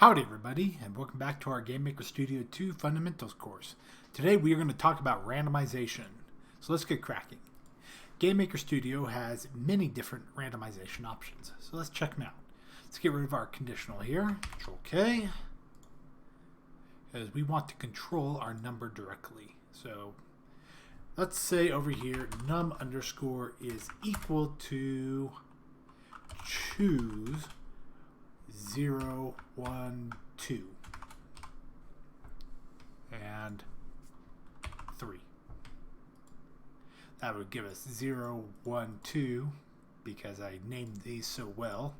Howdy everybody, and welcome back to our GameMaker Studio 2 Fundamentals course. Today we are going to talk about randomization. So let's get cracking. GameMaker Studio has many different randomization options. So let's check them out. Let's get rid of our conditional here. Control K. Because we want to control our number directly. So let's say over here num underscore is equal to choose 0, 1, 2 and 3. That would give us 0, 1, 2 because I named these so well,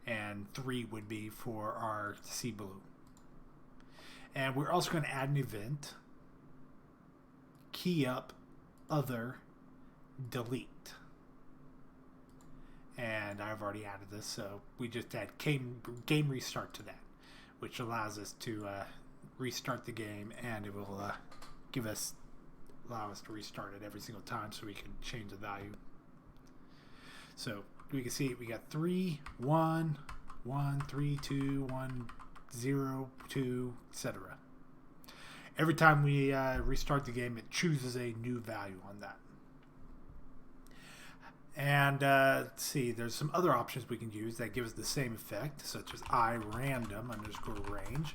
and 3 would be for our sea blue. And we're also going to add an event, key up other delete. And I've already added this, so we just add game restart to that, which allows us to restart the game, and it will allow us to restart it every single time, so we can change the value. So we can see we got 3, 1, 1, 3, 2, 1, 0, 2, etc. Every time we restart the game, it chooses a new value on that. And let's see, there's some other options we can use that give us the same effect, such as random underscore range.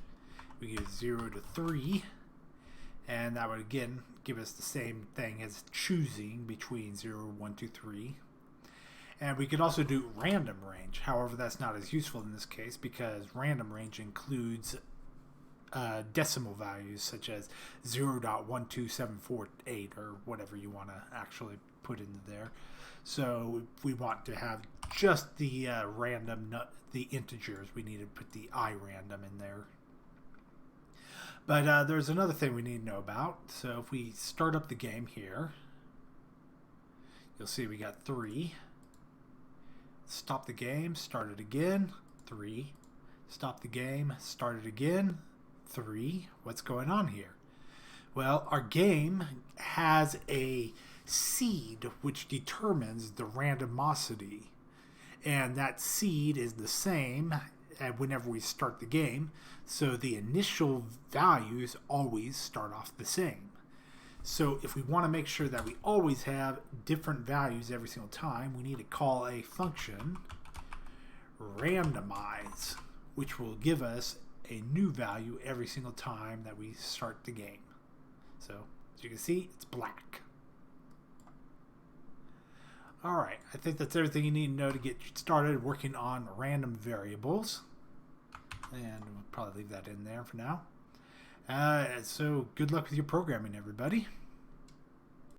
We can use 0 to 3, and that would again give us the same thing as choosing between 0, 1, 2, 3. And we could also do random range. However, that's not as useful in this case because random range includes decimal values such as 0.12748 or whatever you want to actually put into there. So if we want to have just the the integers, we need to put the random in there. But there's another thing we need to know about. So if we start up the game here, you'll see we got 3. Stop the game, start it again, 3. Stop the game, start it again, 3. What's going on here? Well, our game has a seed which determines the randomosity, and that seed is the same whenever we start the game, so the initial values always start off the same. So if we want to make sure that we always have different values every single time, we need to call a function randomize, which will give us a new value every single time that we start the game. So as you can see, it's black. Alright, I think that's everything you need to know to get started working on random variables. And we'll probably leave that in there for now. So good luck with your programming, everybody.